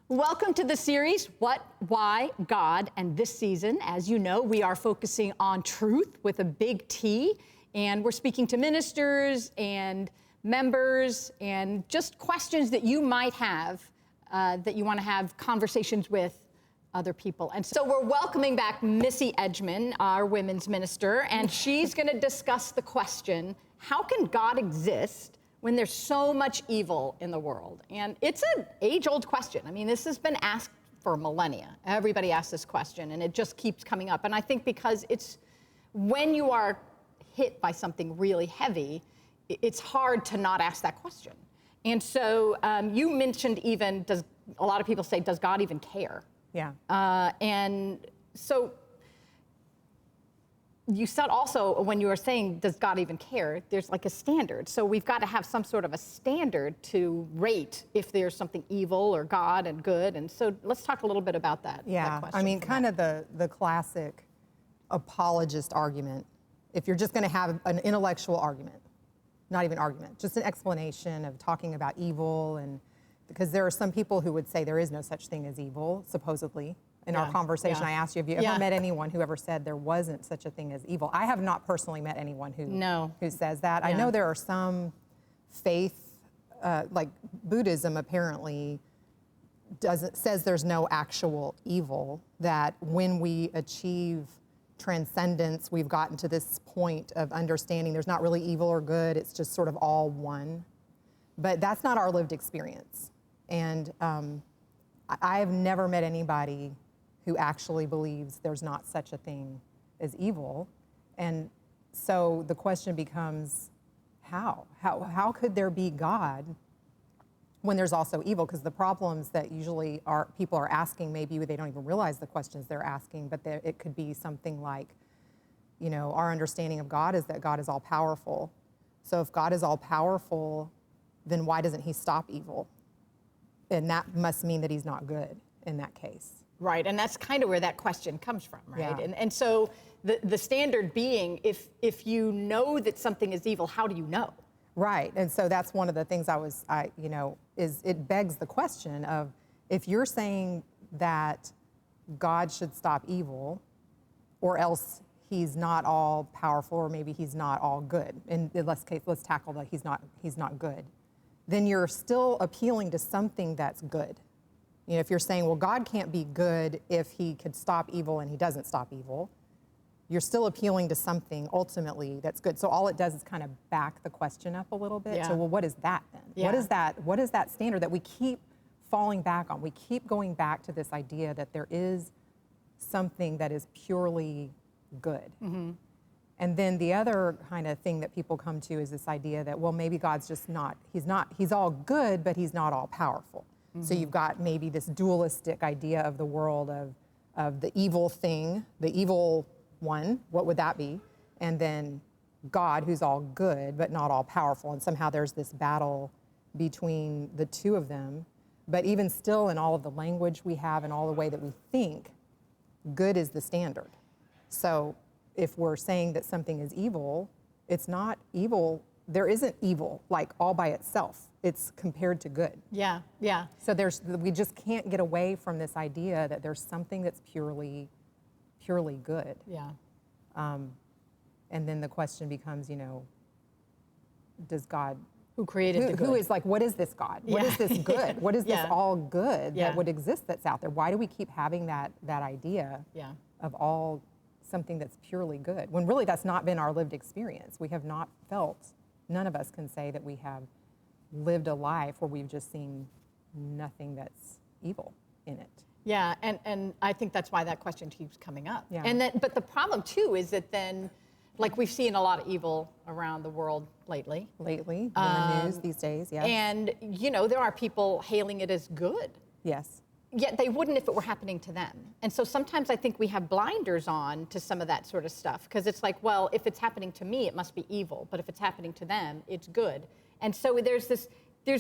Welcome to the series, What, Why, God, and this season, as you know, we are focusing on truth with a big T, and we're speaking to ministers and members and just questions that you might have that you want to have conversations with other people. And so we're welcoming back Missy Edgmon, our women's minister, and she's going to discuss the question, how can God exist when there's so much evil in the world? And it's an age-old question. I mean, this has been asked for millennia. Everybody asks this question, and it just keeps coming up. And I think because it's when you are hit by something really heavy, it's hard to not ask that question. And so you mentioned even, a lot of people say, does God even care? Yeah. And so you said also, when you were saying, does God even care, there's like a standard. So we've got to have some sort of a standard to rate if there's something evil or God and good. And so let's talk a little bit about that. Yeah, that I mean, kind of the classic apologist argument. If you're just going to have an intellectual argument, not even argument, just an explanation of talking about evil, and because there are some people who would say there is no such thing as evil, supposedly. In our conversation, I asked you, have you ever met anyone who ever said there wasn't such a thing as evil? I have not personally met anyone who says that. I know there are some faith, like Buddhism apparently says there's no actual evil, that when we achieve transcendence, we've gotten to this point of understanding there's not really evil or good, it's just sort of all one. But that's not our lived experience. And I have never met anybody who actually believes there's not such a thing as evil. And so the question becomes, how? How could there be God when there's also evil? Because the problems that usually people are asking, maybe they don't even realize the questions they're asking, but it could be something like, you know, our understanding of God is that God is all powerful. So if God is all powerful, then why doesn't he stop evil? And that must mean that he's not good in that case. Right, and that's kind of where that question comes from, right? Yeah. And so the standard being, if you know that something is evil, how do you know? Right, and so that's one of the things is it begs the question of, if you're saying that God should stop evil, or else he's not all powerful, or maybe he's not all good, and let's tackle that he's not good, then you're still appealing to something that's good. You know, if you're saying, well, God can't be good if he could stop evil and he doesn't stop evil, you're still appealing to something ultimately that's good. So all it does is kind of back the question up a little bit. Yeah. So, well, what is that then? Yeah. What is that standard that we keep falling back on? We keep going back to this idea that there is something that is purely good. Mm-hmm. And then the other kind of thing that people come to is this idea that, well, maybe God's just he's all good, but he's not all powerful. Mm-hmm. So you've got maybe this dualistic idea of the world of the evil thing, the evil one, what would that be? And then God, who's all good, but not all powerful. And somehow there's this battle between the two of them. But even still, in all of the language we have and all the way that we think, good is the standard. So if we're saying that something is evil, it's not evil. There isn't evil, like all by itself. It's compared to good. Yeah, yeah. So we just can't get away from this idea that there's something that's purely good. Yeah. And then the question becomes, you know, does God, who created the good? Who is like, what is this God? What is this good? What is this all good that would exist that's out there? Why do we keep having that idea of all something that's purely good, when really that's not been our lived experience? We have not felt, none of us can say that we have lived a life where we've just seen nothing that's evil in it. Yeah, and I think that's why that question keeps coming up. Yeah. But the problem too is that then, like, we've seen a lot of evil around the world lately. In the news these days, yes. And, you know, there are people hailing it as good. Yes. Yet they wouldn't if it were happening to them. And so sometimes I think we have blinders on to some of that sort of stuff, because it's like, well, if it's happening to me, it must be evil. But if it's happening to them, it's good. And so there's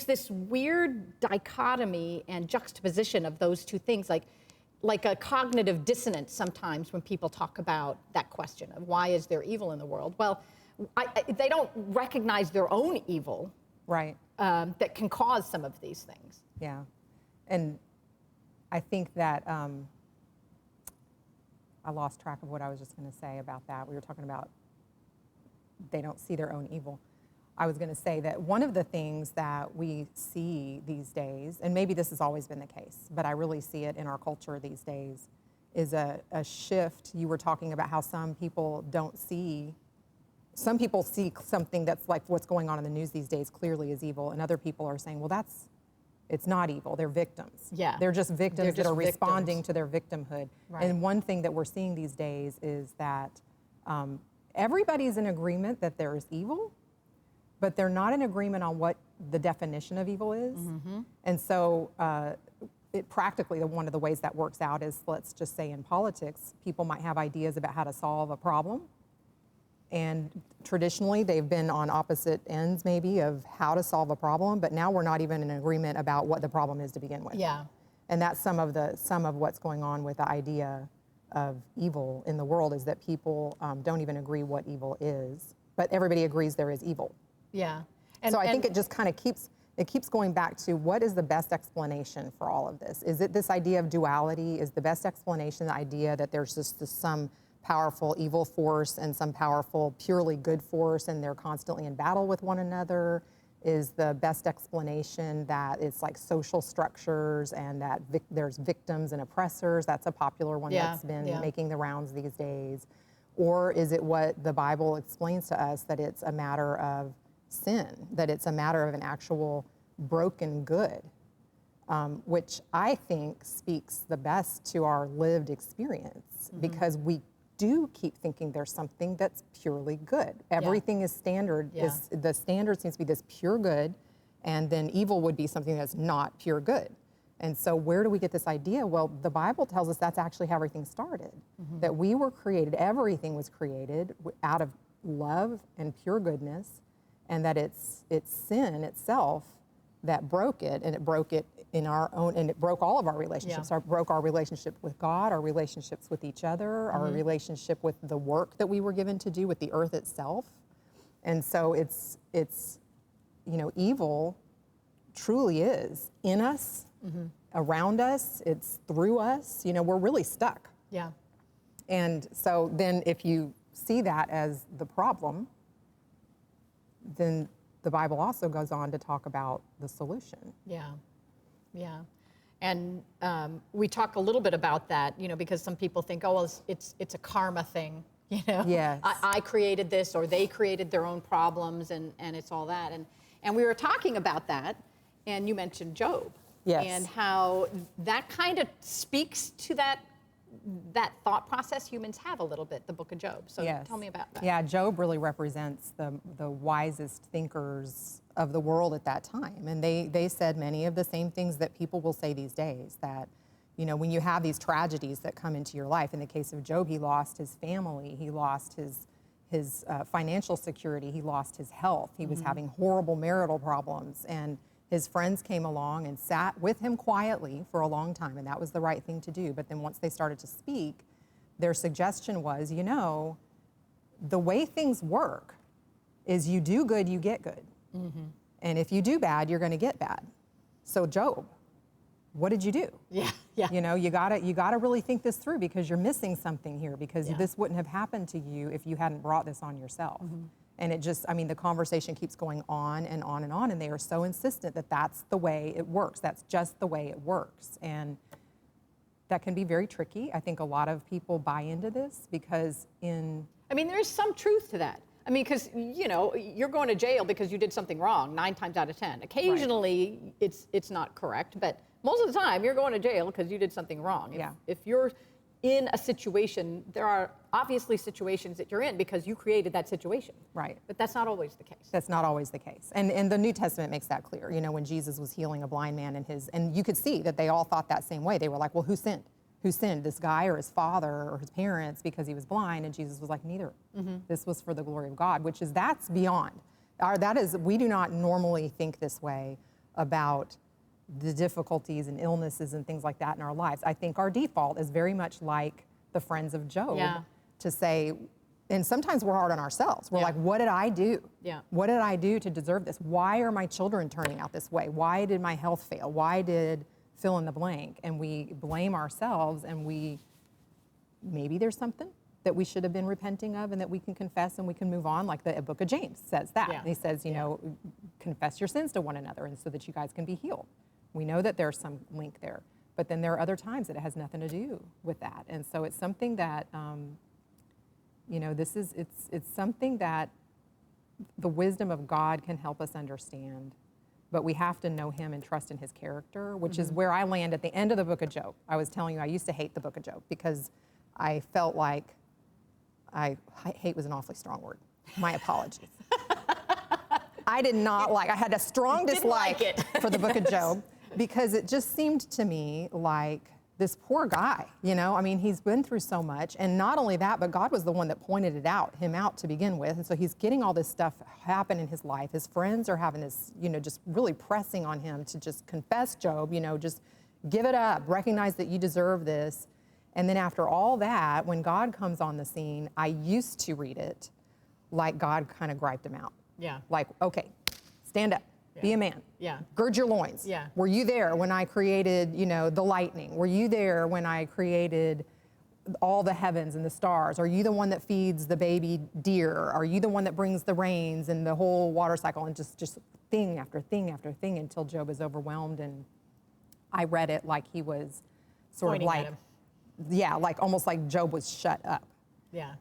this weird dichotomy and juxtaposition of those two things, like a cognitive dissonance sometimes when people talk about that question of why is there evil in the world? Well, they don't recognize their own evil, right? That can cause some of these things. Yeah, and I think that I lost track of what I was just going to say about that. We were talking about they don't see their own evil. I was going to say that one of the things that we see these days, and maybe this has always been the case, but I really see it in our culture these days, is a shift. You were talking about how some people see something that's like what's going on in the news these days clearly as evil, and other people are saying, well, it's not evil, they're victims. Yeah. They're just victims that are responding to their victimhood. Right. And one thing that we're seeing these days is that everybody's in agreement that there is evil, but they're not in agreement on what the definition of evil is. Mm-hmm. And so practically one of the ways that works out is, let's just say in politics, people might have ideas about how to solve a problem. And traditionally, they've been on opposite ends maybe of how to solve a problem, but now we're not even in agreement about what the problem is to begin with. Yeah. And that's some of what's going on with the idea of evil in the world, is that people don't even agree what evil is, but everybody agrees there is evil. Yeah. So I think it just kind of keeps going back to what is the best explanation for all of this? Is it this idea of duality? Is the best explanation the idea that there's just some powerful evil force and some powerful purely good force, and they're constantly in battle with one another? Is the best explanation that it's like social structures and that there's victims and oppressors? That's a popular one that's been making the rounds these days. Or is it what the Bible explains to us, that it's a matter of sin, that it's a matter of an actual broken good, which I think speaks the best to our lived experience, because we do keep thinking there's something that's purely good. Everything is standard. The standard seems to be this pure good, and then evil would be something that's not pure good. And so where do we get this idea? Well, the Bible tells us that's actually how everything started, that we were created, everything was created out of love and pure goodness, and that it's sin itself that broke it, and it broke it in our own, and it broke all of our relationships. It broke our relationship with God, our relationships with each other, our relationship with the work that we were given to do with the earth itself. And so it's evil truly is in us, around us, it's through us. We're really stuck. Yeah. And so then if you see that as the problem, then the Bible also goes on to talk about the solution. Yeah. Yeah. And we talk a little bit about that, because some people think, oh, well, it's a karma thing, Yes. I created this, or they created their own problems, and it's all that. And we were talking about that, and you mentioned Job. Yes. And how that kind of speaks to that thought process humans have a little bit, the book of Job. So tell me about that. Yeah, Job really represents the wisest thinkers of the world at that time. And they said many of the same things that people will say these days, that, when you have these tragedies that come into your life, in the case of Job, he lost his family, he lost his financial security, he lost his health, he was having horrible marital problems, and his friends came along and sat with him quietly for a long time, and that was the right thing to do. But then once they started to speak, their suggestion was, the way things work is you do good, you get good. And if you do bad, you're going to get bad. So Job, what did you do? Yeah. You gotta really think this through, because you're missing something here, because this wouldn't have happened to you if you hadn't brought this on yourself. And the conversation keeps going on and on and on, and they are so insistent that that's the way it works. That's just the way it works. And that can be very tricky. I think a lot of people buy into this because there's some truth to that. Because, you're going to jail because you did something wrong 9 times out of 10. Occasionally, it's not correct, but most of the time, you're going to jail because you did something wrong. If you're in a situation, there are obviously situations that you're in because you created that situation. Right. But that's not always the case. That's not always the case. And the New Testament makes that clear. When Jesus was healing a blind man and you could see that they all thought that same way. They were like, well, who sinned? Who sinned, this guy or his father or his parents, because he was blind? And Jesus was like, neither. This was for the glory of God, that's beyond. We do not normally think this way about the difficulties and illnesses and things like that in our lives. I think our default is very much like the friends of Job, to say, and sometimes we're hard on ourselves. We're like, what did I do? What did I do to deserve this? Why are my children turning out this way? Why did my health fail? Why did fill in the blank, and we blame ourselves, and maybe there's something that we should have been repenting of and that we can confess and we can move on, like the book of James says that. Yeah. And he says, you know, confess your sins to one another and so that you guys can be healed. We know that there's some link there, but then there are other times that it has nothing to do with that. And so it's something that, you know, it's something that the wisdom of God can help us understand, but we have to know him and trust in his character, which is where I land at the end of the book of Job. I was telling you, I used to hate the book of Job because I felt like, hate was an awfully strong word. My apologies. I did not like, I had a strong dislike for the book of Job because it just seemed to me like this poor guy, you know? I mean, he's been through so much, and not only that, but God was the one that pointed him out to begin with, and so he's getting all this stuff happen in his life. His friends are having this, you know, just really pressing on him to just confess, Job, you know, just give it up, recognize that you deserve this. And then after all that, when God comes on the scene, I used to read it like God kind of griped him out. Yeah. Like, okay, stand up, be a man. Yeah. Gird your loins. Yeah. Were you there when I created, you know, the lightning? Were you there when I created all the heavens and the stars? Are you the one that feeds the baby deer? Are you the one that brings the rains and the whole water cycle? And just thing after thing after thing until Job is overwhelmed. And I read it like he was sort Pointing of at like, him. yeah, like almost like Job was shut up. Yeah.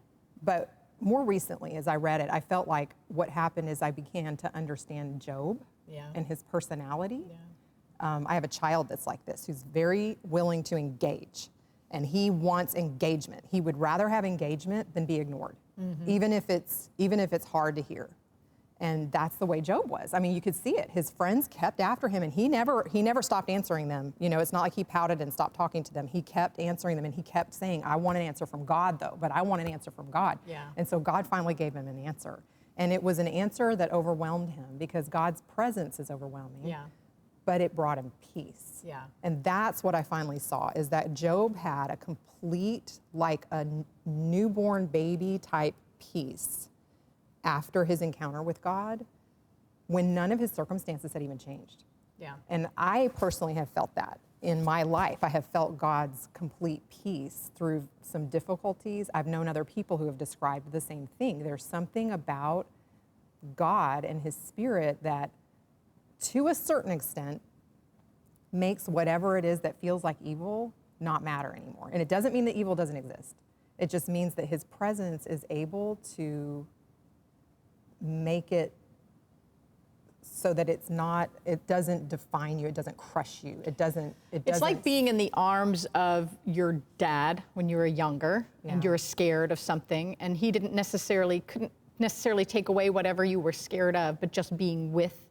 But more recently, as I read it, I felt like what happened is I began to understand Job and his personality. Yeah. I have a child that's like this, who's very willing to engage, and he wants engagement. He would rather have engagement than be ignored, even if it's hard to hear. And that's the way Job was. I mean, you could see it. His friends kept after him, and he never stopped answering them. You know, it's not like he pouted and stopped talking to them. He kept answering them, and he kept saying, I want an answer from God, though, but I want an answer from God. Yeah. And so God finally gave him an answer. And it was an answer that overwhelmed him because God's presence is overwhelming. Yeah. But it brought him peace. Yeah. And that's what I finally saw, is that Job had a complete, like a newborn baby type peace after his encounter with God, when none of his circumstances had even changed. Yeah. And I personally have felt that in my life. I have felt God's complete peace through some difficulties. I've known other people who have described the same thing. There's something about God and his spirit that, to a certain extent, makes whatever it is that feels like evil not matter anymore. And it doesn't mean that evil doesn't exist. It just means that his presence is able to make it so that it doesn't define you, it doesn't crush you, It's like being in the arms of your dad when you were younger and you were scared of something, and he couldn't necessarily take away whatever you were scared of, but just being with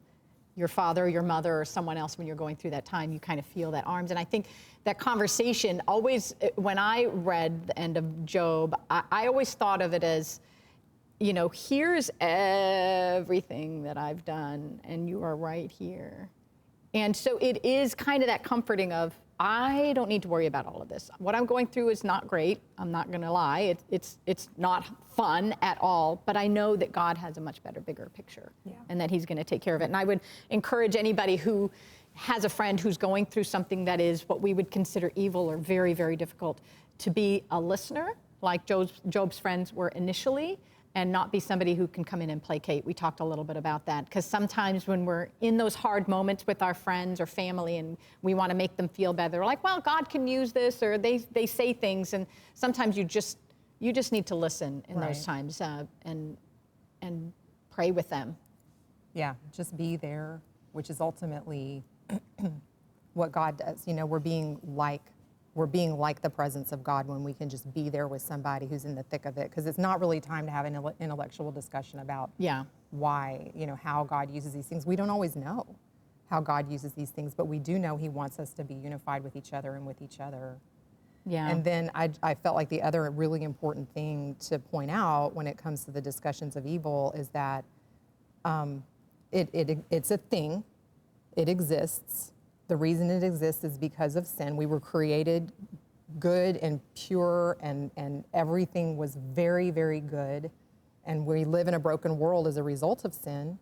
your father or your mother or someone else when you're going through that time, you kind of feel that arms. And I think that conversation always, when I read the end of Job, I always thought of it as, you know, here's everything that I've done, and you are right here. And so it is kind of that comforting of, I don't need to worry about all of this. What I'm going through is not great. I'm not going to lie. It's not fun at all, but I know that God has a much better, bigger picture, and that he's going to take care of it. And I would encourage anybody who has a friend who's going through something that is what we would consider evil or very, very difficult, to be a listener, like Job's friends were initially, and not be somebody who can come in and placate. We talked a little bit about that, because sometimes when we're in those hard moments with our friends or family and we want to make them feel better, they're like, well, God can use this, or they say things, and sometimes you just need to listen in those times and pray with them. Yeah, just be there, which is ultimately what God does. You know, we're being like the presence of God when we can just be there with somebody who's in the thick of it, because it's not really time to have an intellectual discussion about why, you know, how God uses these things. We don't always know how God uses these things, but we do know he wants us to be unified with each other and with each other. Yeah. And then I felt like the other really important thing to point out when it comes to the discussions of evil is that it's a thing. It exists. The reason it exists is because of sin. We were created good and pure, and everything was very, very good. And we live in a broken world as a result of sin.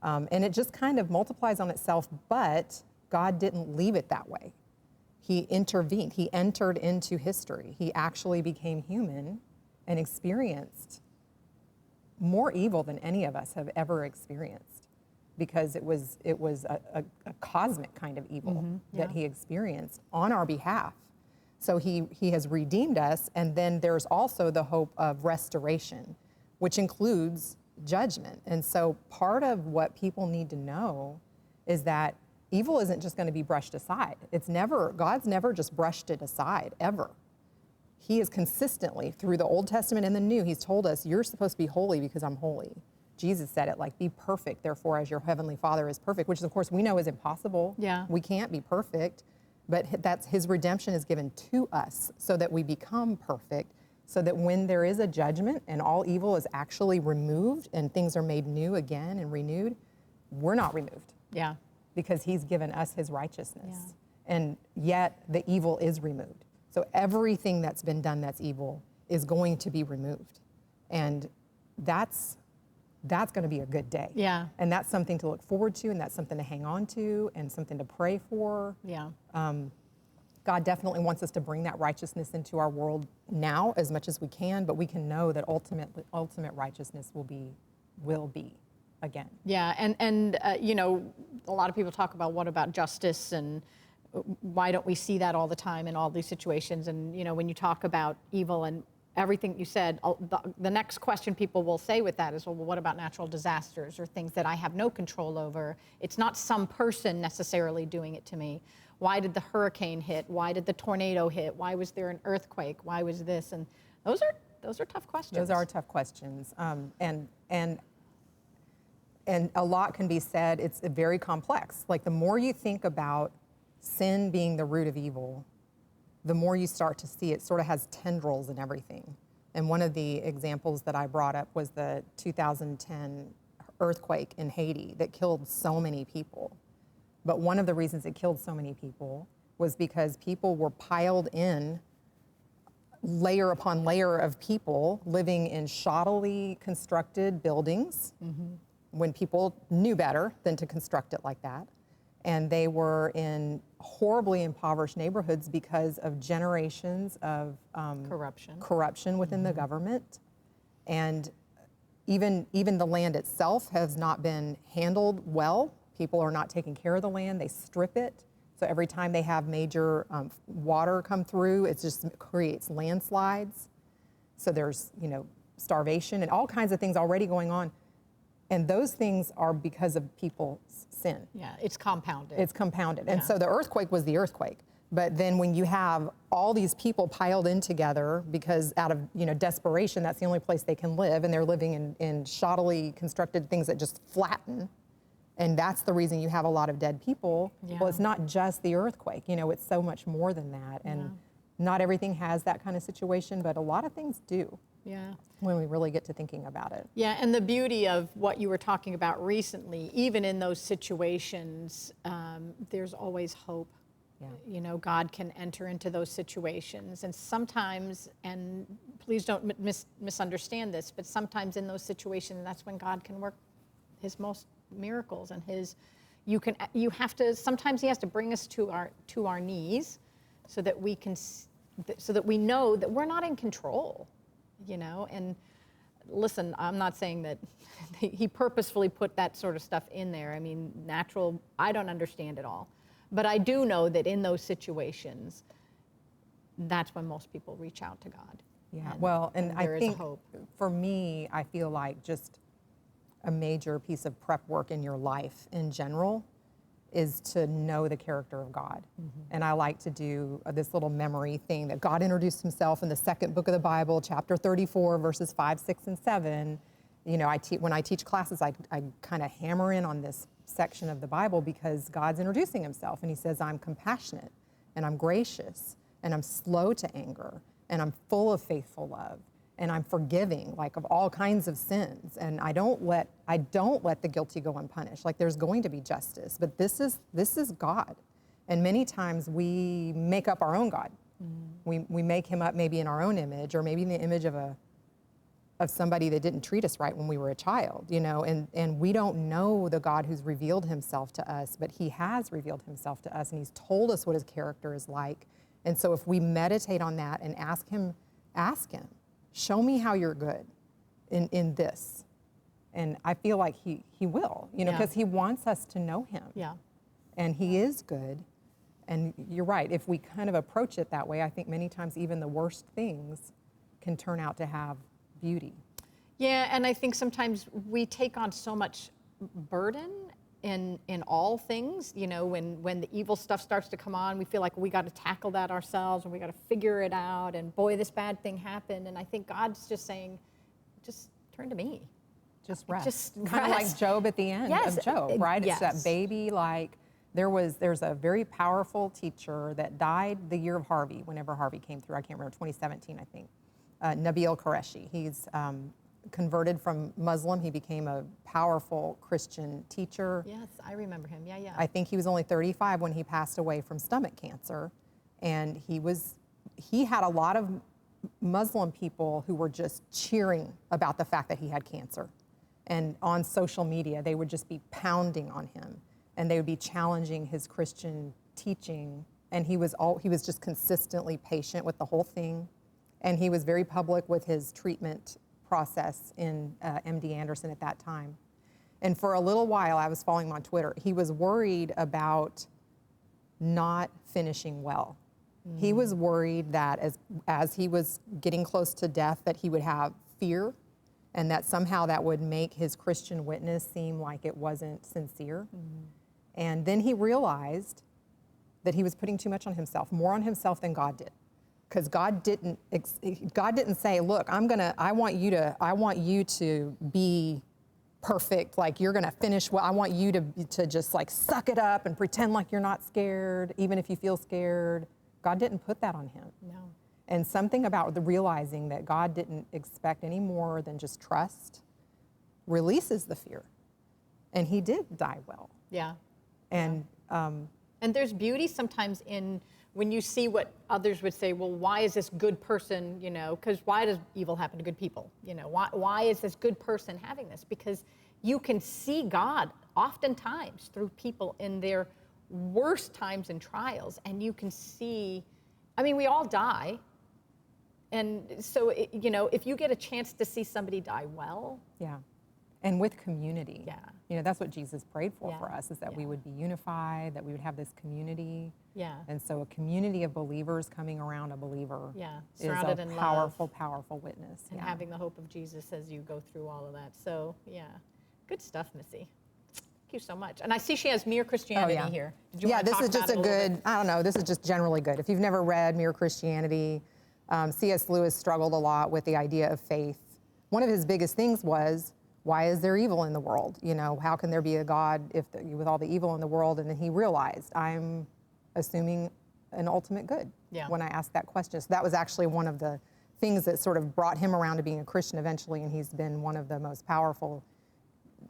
And it just kind of multiplies on itself, but God didn't leave it that way. He intervened. He entered into history. He actually became human and experienced more evil than any of us have ever experienced, because it was a cosmic kind of evil that he experienced on our behalf. So he has redeemed us, and then there's also the hope of restoration, which includes judgment. And so part of what people need to know is that evil isn't just going to be brushed aside. God's never just brushed it aside, ever. He is consistently, through the Old Testament and the New, he's told us, you're supposed to be holy because I'm holy. Jesus said it, like, be perfect, therefore, as your heavenly Father is perfect, which, of course, we know is impossible. Yeah. We can't be perfect, but that's his redemption is given to us so that we become perfect, so that when there is a judgment and all evil is actually removed and things are made new again and renewed, we're not removed. Yeah. Because he's given us his righteousness. Yeah. And yet the evil is removed. So everything that's been done that's evil is going to be removed. And that's going to be a good day. Yeah. And that's something to look forward to, and that's something to hang on to, and something to pray for. Yeah. God definitely wants us to bring that righteousness into our world now as much as we can, but we can know that ultimate righteousness will be again. Yeah, and you know, a lot of people talk about what about justice, and why don't we see that all the time in all these situations? And you know, when you talk about evil and everything you said, the next question people will say with that is, well, what about natural disasters or things that I have no control over? It's not some person necessarily doing it to me. Why did the hurricane hit? Why did the tornado hit? Why was there an earthquake? Why was this? And those are tough questions. Those are tough questions, and a lot can be said. It's very complex. Like, the more you think about sin being the root of evil, the more you start to see it sort of has tendrils and everything. And one of the examples that I brought up was the 2010 earthquake in Haiti that killed so many people. But one of the reasons it killed so many people was because people were piled in, layer upon layer of people living in shoddily constructed buildings, when people knew better than to construct it like that. And they were in horribly impoverished neighborhoods because of generations of corruption within the government. And even the land itself has not been handled well. People are not taking care of the land. They strip it. So every time they have major water come through, it just creates landslides. So there's, starvation and all kinds of things already going on. And those things are because of people's sin. Yeah, it's compounded. It's compounded. And so the earthquake was the earthquake. But then when you have all these people piled in together because out of desperation, that's the only place they can live, and they're living in shoddily constructed things that just flatten. And that's the reason you have a lot of dead people. Yeah. Well, it's not just the earthquake. It's so much more than that. And not everything has that kind of situation, but a lot of things do. Yeah. When we really get to thinking about it. Yeah, and the beauty of what you were talking about recently, even in those situations, there's always hope. Yeah. God can enter into those situations. And sometimes, and please don't misunderstand this, but sometimes in those situations, that's when God can work his most miracles. And sometimes he has to bring us to our knees so that we know that we're not in control. And listen, I'm not saying that he purposefully put that sort of stuff in there. I mean, I don't understand it all. But I do know that in those situations, that's when most people reach out to God. Yeah, and I think hope. For me, I feel like just a major piece of prep work in your life in general is to know the character of God. And I like to do this little memory thing that God introduced himself in the second book of the Bible, chapter 34, verses 5, 6, and 7. When I teach classes, I kind of hammer in on this section of the Bible because God's introducing himself, and he says, I'm compassionate, and I'm gracious, and I'm slow to anger, and I'm full of faithful love, and I'm forgiving, like, of all kinds of sins, and I don't let the guilty go unpunished. Like, there's going to be justice, but this is God, and many times we make up our own God. We make him up maybe in our own image, or maybe in the image of of somebody that didn't treat us right when we were a child, you know, and we don't know the God who's revealed himself to us, but he has revealed himself to us, and he's told us what his character is like. And so if we meditate on that and ask him, show me how you're good in this. And I feel like he will, you know, because he wants us to know him. Yeah. And he is good. And you're right, if we kind of approach it that way, I think many times even the worst things can turn out to have beauty. Yeah, and I think sometimes we take on so much burden in all things. You know, when the evil stuff starts to come on, we feel like we got to tackle that ourselves, and we got to figure it out, and boy, this bad thing happened. And I think God's just saying, just turn to me. Just rest. Just kind of like Job at the end of Job, right? Yes. It's that baby, like there's a very powerful teacher that died the year of Harvey, whenever Harvey came through. I can't remember, 2017, I think. Nabil Qureshi. He's converted from Muslim. He became a powerful Christian teacher. Yes, I remember him. Yeah. I think he was only 35 when he passed away from stomach cancer. And he had a lot of Muslim people who were just cheering about the fact that he had cancer. And on social media, they would just be pounding on him, and they would be challenging his Christian teaching. And he was just consistently patient with the whole thing. And he was very public with his treatment process in MD Anderson at that time. And for a little while, I was following him on Twitter. He was worried about not finishing well. He was worried that as he was getting close to death, that he would have fear, and that somehow that would make his Christian witness seem like it wasn't sincere. And then he realized that he was putting too much on himself, more on himself than God did. Because God didn't say, look, I want you to be perfect, like you're gonna finish well. I want you to just like suck it up and pretend like you're not scared, even if you feel scared. God didn't put that on him. No. And something about the realizing that God didn't expect any more than just trust releases the fear. And he did die well. Yeah. And And there's beauty sometimes in when you see what others would say, well, why is this good person, you know, because why does evil happen to good people? You know, why is this good person having this? Because you can see God oftentimes through people in their worst times and trials, and you can see, I mean, we all die. And so, you know, if you get a chance to see somebody die well. yeah. And with community. Yeah. You know, that's what Jesus prayed for Yeah. us, is that we Yeah. would be unified, that we would have this community. Yeah. And so a community of believers coming around a believer Yeah. is Surrounded a in powerful, love. powerful witness. And yeah. having the hope of Jesus as you go through all of that. So, yeah, good stuff, Missy. Thank you so much. And I see she has Mere Christianity here. Did you Yeah, want to this talk is just about a it little good, bit? I don't know, this is just generally good. If you've never read Mere Christianity, C.S. Lewis struggled a lot with the idea of faith. One of his biggest things was, why is there evil in the world? You know, how can there be a God with all the evil in the world? And then he realized, I'm assuming an ultimate good when I asked that question. So that was actually one of the things that sort of brought him around to being a Christian eventually, and he's been one of the most powerful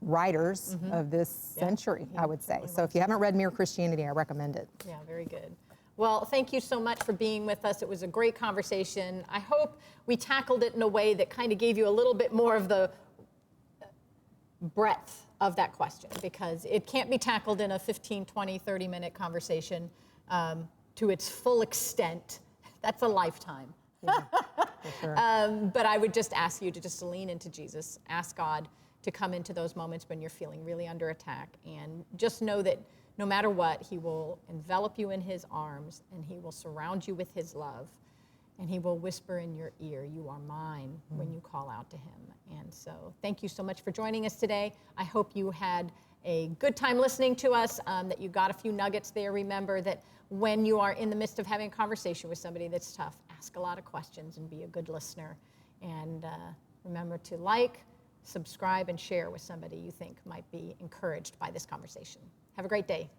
writers of this century, I would say. So if you haven't read Mere Christianity, I recommend it. Yeah, very good. Well, thank you so much for being with us. It was a great conversation. I hope we tackled it in a way that kind of gave you a little bit more of the breadth of that question, because it can't be tackled in a 15, 20, 30-minute conversation to its full extent. That's a lifetime. Yeah, for sure. But I would just ask you to just lean into Jesus. Ask God to come into those moments when you're feeling really under attack, and just know that no matter what, he will envelop you in his arms, and he will surround you with his love, and he will whisper in your ear, you are mine, when you call out to him. And so thank you so much for joining us today. I hope you had a good time listening to us, that you got a few nuggets there. Remember that when you are in the midst of having a conversation with somebody that's tough, ask a lot of questions and be a good listener. And remember to like, subscribe, and share with somebody you think might be encouraged by this conversation. Have a great day.